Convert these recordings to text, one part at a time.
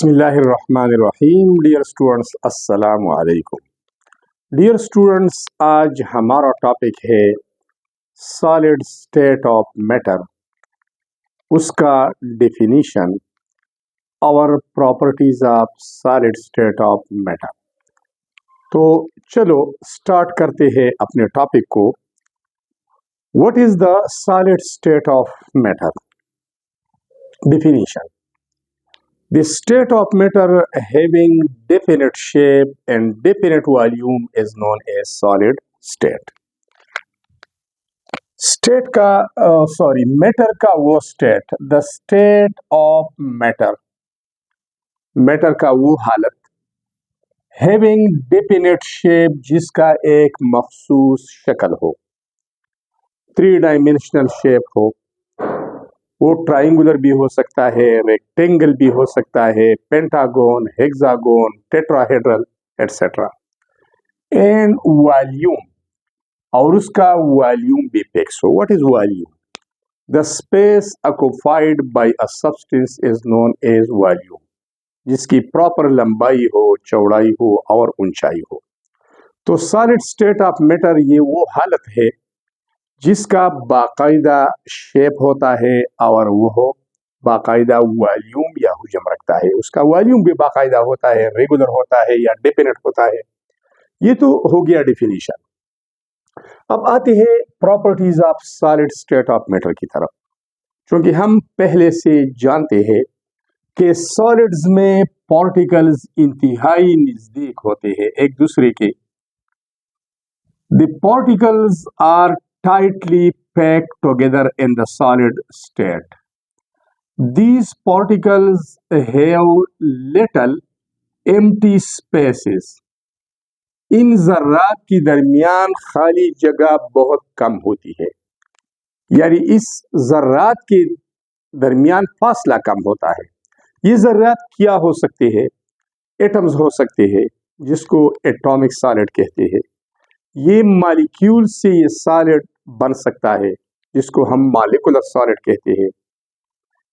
बिस्मिल्लाहिर्रहमानिर्रहीम। Dear students, अस्सलामु अलैकुम। डियर स्टूडेंट्स, आज हमारा टॉपिक है सॉलिड स्टेट ऑफ मैटर, उसका डेफिनीशन और properties of solid state of matter. तो चलो स्टार्ट करते हैं अपने टॉपिक को। What is the solid state of matter? Definition: the state of matter having definite shape and definite volume is known as solid state. State का matter का वो state, the state of matter, matter का वो हालत, having definite shape, जिसका एक मखसूस शक्ल हो, 3 डायमेंशनल शेप हो। वो ट्राइंगुलर भी हो सकता है, रेक्टेंगल भी हो सकता है, pentagon, hexagon, tetrahedral etcetera. And volume, और उसका वॉल्यूम भी फिक्स हो। What is volume? The space occupied by a substance is known as volume, जिसकी प्रॉपर लंबाई हो, चौड़ाई हो और ऊंचाई हो। तो सॉलिड स्टेट ऑफ मैटर ये वो हालत है जिसका बाकायदा शेप होता है और वह बाकायदा वॉल्यूम या हुजम रखता है। उसका वॉल्यूम भी बाकायदा होता है, रेगुलर होता है या डेफिनेट होता है। ये तो हो गया डिफिनीशन। अब आते हैं properties of solid state of matter की तरफ। क्योंकि हम पहले से जानते हैं कि सॉलिड्स में पार्टिकल्स इंतहाई नजदीक होते हैं एक दूसरे के। The particles are tightly packed together in the solid state. These particles have little empty spaces. इन जर्रात की दरमियान खाली जगह बहुत कम होती है, यानी इस जर्रात के दरमियान फासला कम होता है। ये जर्रात क्या हो सकते हैं? एटम्स हो सकते हैं, जिसको एटॉमिक सॉलिड कहते हैं। ये मॉलिक्यूल से ये सॉलिड बन सकता है, जिसको हम मॉलिक्यूलर सॉलिड कहते हैं।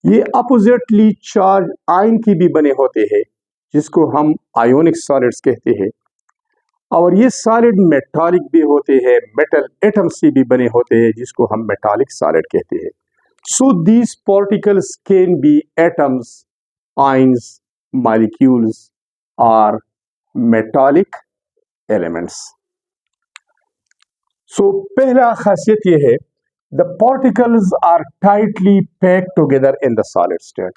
ये अपोजिटली चार्ज आयन की भी बने होते हैं, जिसको हम आयोनिक सॉलिड्स कहते हैं। और ये सॉलिड मेटालिक भी होते हैं, मेटल एटम से भी बने होते हैं, जिसको हम मेटालिक सॉलिड कहते हैं। So these particles can be atoms, ions, molecules और मेटालिक एलिमेंट्स। सो पहला खासियत यह है, the particles are tightly packed together in the solid state.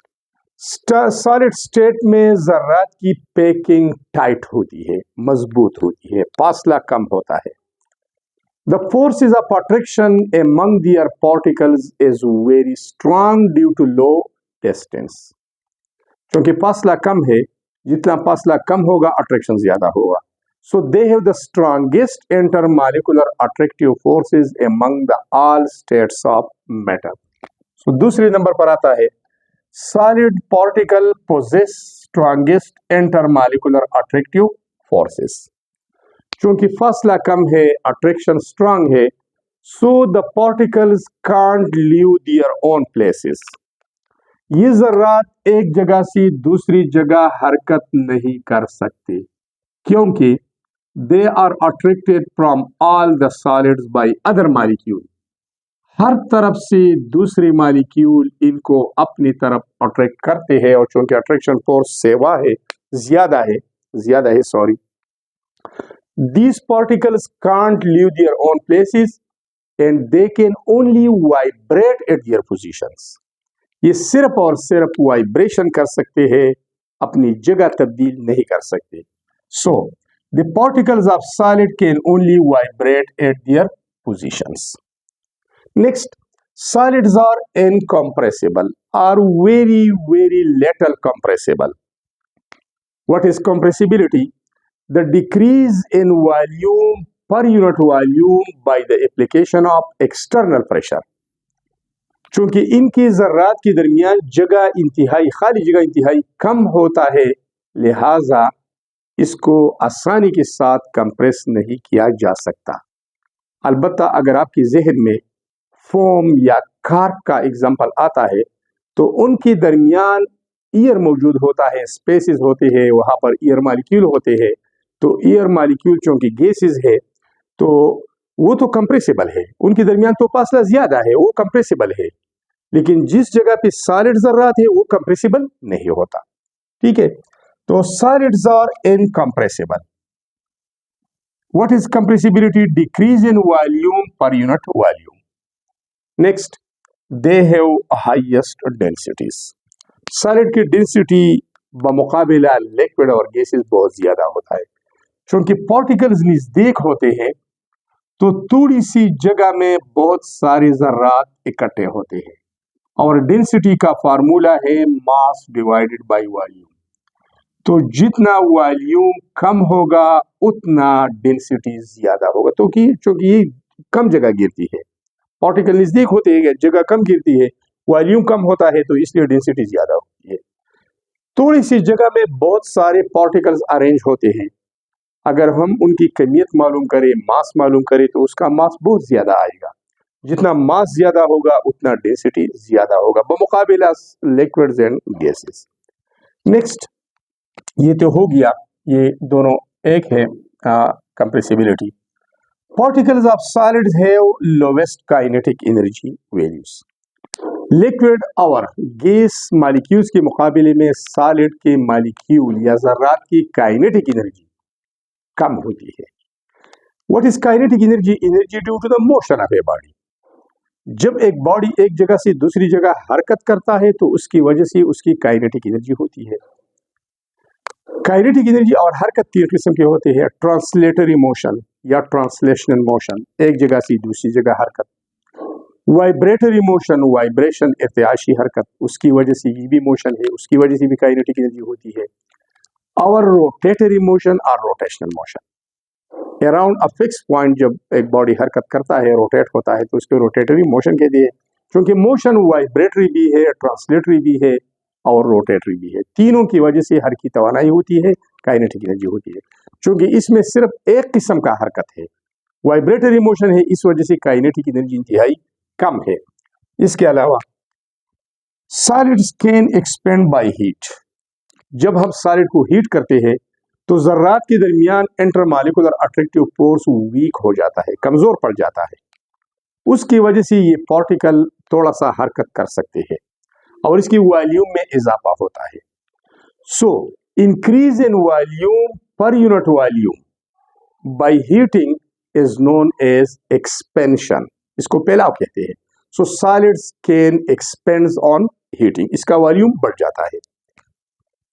Solid state में जर्रात की पैकिंग टाइट होती है, मजबूत होती है, फासला कम होता है। The forces of attraction among their particles is very strong due to low distance. क्योंकि फासला कम है, जितना फासला कम होगा अट्रैक्शन ज्यादा होगा। So they have the strongest intermolecular attractive forces among the all states of matter. So दूसरे नंबर पर आता है, solid particle possess strongest intermolecular attractive forces. क्योंकि फासला कम है, attraction strong है, so the particles can't leave their own places. ये जर्रात एक जगह से दूसरी जगह हरकत नहीं कर सकते, क्योंकि they are attracted from all the solids by other molecule. हर तरफ से दूसरी मॉलिक्यूल इनको अपनी तरफ अट्रैक्ट करते हैं, और चूंकि अट्रैक्शन फोर्स सेवा है, ज्यादा है sorry. These particles can't leave their own places and they can only vibrate at their positions. ये सिर्फ और सिर्फ वाइब्रेशन कर सकते हैं, अपनी जगह तब्दील नहीं कर सकते। So the particles of solid can only vibrate at their positions. Next, solids are incompressible, are very, very little compressible. What is compressibility? The decrease in volume per unit volume by the application of external pressure. चूंकि इनकी जर्रात के दरमियान खाली जगह इंतहाई कम होता है, लिहाजा इसको आसानी के साथ कंप्रेस नहीं किया जा सकता। अलबत्ता अगर आपके जहन में फोम या कार्क का एग्जाम्पल आता है, तो उनके दरमियान एयर मौजूद होता है, स्पेसेस होते हैं, वहाँ पर एयर मालिक्यूल होते हैं। तो एयर मालिक्यूल चूंकि गैसेस है तो वो तो कंप्रेसिबल है, उनके दरमियान तो फासला ज्यादा है, वो कंप्रेसिबल है। लेकिन जिस जगह पे सॉलिड ज़र्रात है वो कंप्रेसिबल नहीं होता। ठीक है, तो solids are incompressible. What is compressibility? Decrease in volume per unit volume. Next, they have highest densities. Solid की डेंसिटी बमुकाबिला लिक्विड और गैसेस बहुत ज्यादा होता है। क्योंकि पार्टिकल्स नजदीक होते हैं तो थोड़ी सी जगह में बहुत सारे जर्रात इकट्ठे होते हैं, और डेंसिटी का फार्मूला है मास डिवाइडेड बाय वॉल्यूम। तो जितना वॉल्यूम कम होगा उतना डेंसिटी ज्यादा होगा। तो क्योंकि ये कम जगह गिरती है, पार्टिकल नजदीक होते हैं, जगह कम गिरती है, वॉल्यूम कम होता है, तो इसलिए डेंसिटी ज्यादा होती है। थोड़ी सी जगह में बहुत सारे पार्टिकल्स अरेंज होते हैं, अगर हम उनकी कमियत मालूम करें, मास मालूम करें, तो उसका मास बहुत ज्यादा आएगा। जितना मास ज्यादा होगा उतना डेंसिटी ज्यादा होगा बमुकाबिला लिक्विड्स एंड गैसेस। नेक्स्ट, ये तो हो गया, ये दोनों एक है compressibility. Particles of solids have lowest kinetic energy values. Liquid और गैस मॉलिक्यूल्स के मुकाबले में सॉलिड के मॉलिक्यूल या जर्रात की काइनेटिक एनर्जी कम होती है। What is kinetic energy? Energy due to the motion of a body. जब एक बॉडी एक जगह से दूसरी जगह हरकत करता है तो उसकी वजह से उसकी काइनेटिक एनर्जी होती है। काइनेटिक एनर्जी और हरकत तीन किस्म के होते हैं, ट्रांसलेटरी मोशन या ट्रांसलेशनल मोशन, एक जगह से दूसरी जगह हरकत। वाइब्रेटरी मोशन, वाइब्रेशन इर्तियाशी हरकत, उसकी वजह से ये भी मोशन है, उसकी वजह से भी काइनेटिक एनर्जी होती है। और रोटेटरी मोशन और rotational motion, around a fix point जब एक बॉडी हरकत करता है, रोटेट होता है, तो उसको रोटेटरी मोशन कहते हैं। क्योंकि मोशन वाइब्रेटरी भी है, ट्रांसलेटरी भी है और रोटेटरी भी है। तीनों की वजह से हर की तवानाई होती है, काइनेटिक एनर्जी होती है। क्योंकि इसमें सिर्फ एक किस्म का हरकत है, वाइब्रेटरी मोशन है, इस वजह से काइनेटिक एनर्जी इंतहाई कम है। इसके अलावा solids can expand by heat. जब हम सॉलिड को हीट करते हैं तो जर्रात के दरमियान इंटरमॉलिक्यूलर अट्रैक्टिव फोर्स वीक हो जाता है, कमजोर पड़ जाता है। उसकी वजह से ये पार्टिकल थोड़ा सा हरकत कर सकते हैं और इसकी वॉल्यूम में इजाफा होता है। So increase in volume per unit volume by heating is known as expansion. इसको फैलाव कहते हैं। So solids can expand on heating, इसका वॉल्यूम बढ़ जाता है।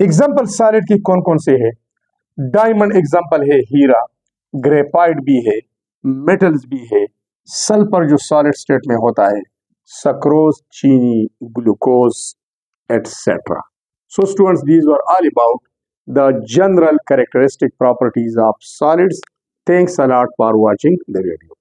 एग्जाम्पल सॉलिड की कौन कौन से है? डायमंड एग्जाम्पल है, हीरा, ग्रेफाइट भी है, मेटल्स भी है, सल्फर जो सॉलिड स्टेट में होता है, सक्रोज, चीनी, glucose etcetera. So students, these were all about the general characteristic properties of solids. Thanks a lot for watching the video.